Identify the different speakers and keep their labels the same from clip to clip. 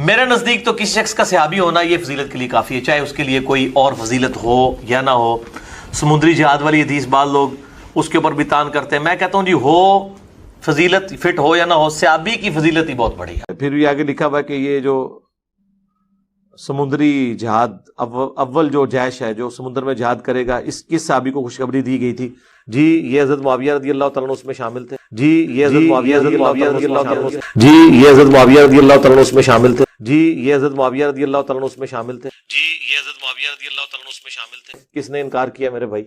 Speaker 1: میرے نزدیک تو کسی شخص کا صحابی ہونا یہ فضیلت کے لیے کافی ہے، چاہے اس کے لیے کوئی اور فضیلت ہو یا نہ ہو۔ سمندری جہاد والی حدیث بعض لوگ اس کے اوپر بھی تان کرتے ہیں، میں کہتا ہوں جی ہو فضیلت، فٹ ہو یا نہ ہو، صحابی کی فضیلت ہی بہت بڑی ہے۔
Speaker 2: پھر بھی آگے لکھا ہوا ہے کہ یہ جو سمندری جہاد اول جو جیش ہے جو سمندر میں جہاد کرے گا، اس کس صحابی کو خوشخبری دی گئی تھی؟ جی یہ حضرت معاویہ رضی اللہ تعالیٰ عنہ اس میں شامل تھے۔ جی یہ حضرت معاویہ رضی اللہ تعالیٰ عنہ جی یہ حضرت معاویہ رضی اللہ تعالیٰ عنہ اس میں شامل تھے۔ جی یہ حضرت معاویہ رضی اللہ تعالیٰ عنہ اس میں شامل تھے۔ جی یہ حضرت معاویہ رضی اللہ تعالیٰ عنہ اس میں شامل تھے۔ کس نے انکار کیا میرے بھائی؟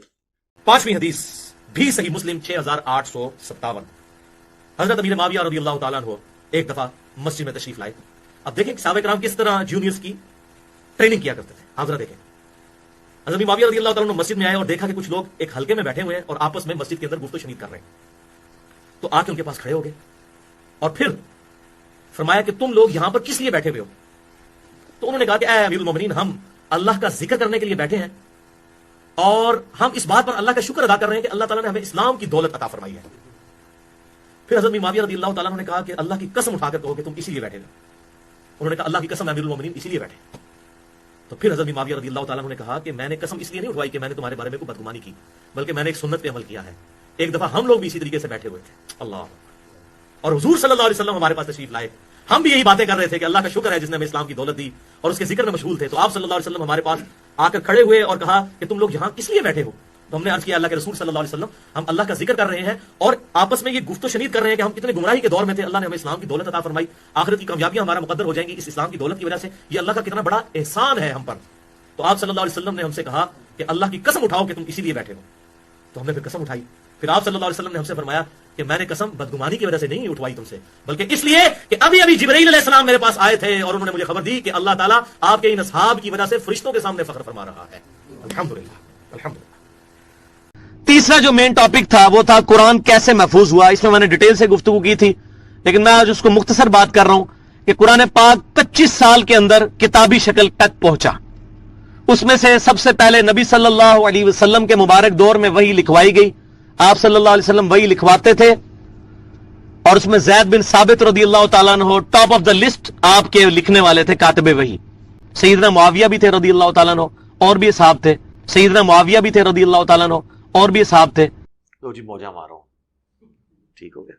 Speaker 3: پانچویں حدیث بھی صحیح مسلم 6857، حضرت امیر معاویہ رضی اللہ تعالیٰ عنہ ایک دفعہ مسجد میں تشریف لائے۔ اب دیکھیں صحابہ کرام کس طرح جونیئرز کی ٹریننگ کیا کرتے تھے، آپ ذرا دیکھیں۔ حضرت امیر معاویہ رضی اللہ تعالیٰ عنہ مسجد میں آئے اور دیکھا کہ کچھ لوگ ایک حلقے میں بیٹھے ہوئے ہیں اور آپس میں مسجد کے اندر گفت و شنید کر رہے ہیں، تو آ کے ان کے پاس کھڑے ہو گئے اور پھر فرمایا کہ تم لوگ یہاں پر کس لیے بیٹھے ہوئے ہو؟ تو انہوں نے کہا کہ اے امیر المومنین، ہم اللہ کا ذکر کرنے کے لیے بیٹھے ہیں اور ہم اس بات پر اللہ کا شکر ادا کر رہے ہیں کہ اللہ تعالیٰ نے ہمیں اسلام کی دولت عطا فرمائی ہے۔ پھر حضرت معاویہ رضی اللہ تعالیٰ عنہ نے کہا کہ اللہ کی قسم اٹھا کر کہو کہ تم اسی لیے بیٹھے ہو۔ انہوں نے کہا اللہ کی قسم امیر المومنین اسی لیے بیٹھے۔ تو پھر حضرت معاویہ رضی اللہ تعالیٰ عنہ نے کہا کہ میں نے قسم اس لیے نہیں اٹھوائی کہ میں نے تمہارے بارے میں کوئی بدگمانی کی، بلکہ میں نے ایک سنت پہ عمل کیا ہے۔ ایک دفعہ ہم لوگ بھی اسی طریقے سے بیٹھے ہوئے تھے، اللہ، اور حضور صلی اللہ علیہ وسلم ہمارے پاس تشریف لائے، ہم بھی یہی باتیں کر رہے تھے کہ اللہ کا شکر ہے جس نے ہمیں اسلام کی دولت دی، اور اس کے ذکر میں مشغول تھے۔ تو آپ صلی اللہ علیہ وسلم ہمارے پاس آ کر کھڑے ہوئے اور کہا کہ تم لوگ یہاں کس لیے بیٹھے ہو؟ تو ہم نے عرض کیا اللہ کے رسول صلی اللہ علیہ وسلم، ہم اللہ کا ذکر کر رہے ہیں اور آپس میں یہ گفت و شنید کر رہے ہیں کہ ہم کتنے گمراہی کے دور میں تھے، اللہ نے ہمیں اسلام کی دولت عطا فرمائی، آخرت کی کامیابیاں ہمارا مقدر ہو جائیں گی اس اسلام کی دولت کی وجہ سے، یہ اللہ کا کتنا بڑا احسان ہے ہم پر۔ تو آپ صلی اللہ علیہ وسلم نے ہم سے کہا کہ اللہ کی قسم اٹھاؤ کہ تم اسی لیے بیٹھے ہو۔ تو ہم نے پھر قسم اٹھائی۔ پھر آپ صلی اللہ علیہ وسلم نے ہم سے فرمایا کہ میں نے قسم بدگمانی کی وجہ سے نہیں اٹھوائی تم سے، بلکہ اس لیے کہ ابھی جبرائیل علیہ السلام میرے پاس آئے تھے اور انہوں نے مجھے خبر دی کہ اللہ تعالیٰ آپ کے ان اصحاب کی وجہ سے فرشتوں کے سامنے فخر فرما رہا ہے۔ الحمدللہ الحمدللہ۔
Speaker 4: تیسرا جو مین ٹاپک تھا وہ تھا قرآن کیسے محفوظ ہوا۔ اس میں میں نے ڈیٹیل سے گفتگو کی تھی، لیکن میں آج اس کو مختصر بات کر رہا ہوں کہ قرآن پاک 25 سال کے اندر کتابی شکل تک پہنچا۔ اس میں سے سب سے پہلے نبی صلی اللہ علیہ وسلم کے مبارک دور میں وحی لکھوائی گئی، آپ صلی اللہ علیہ وسلم وحی لکھواتے تھے، اور اس میں زید بن ثابت رضی اللہ تعالیٰ عنہ ٹاپ آف دا لسٹ آپ کے لکھنے والے تھے، کاتب وحی۔ سیدنا معاویہ بھی تھے رضی اللہ تعالیٰ عنہ، اور بھی اصحاب تھے، سیدنا معاویہ بھی تھے رضی اللہ تعالیٰ عنہ، اور بھی اصحاب تھے۔
Speaker 1: تو جی موجہ مارو، ٹھیک ہو گیا۔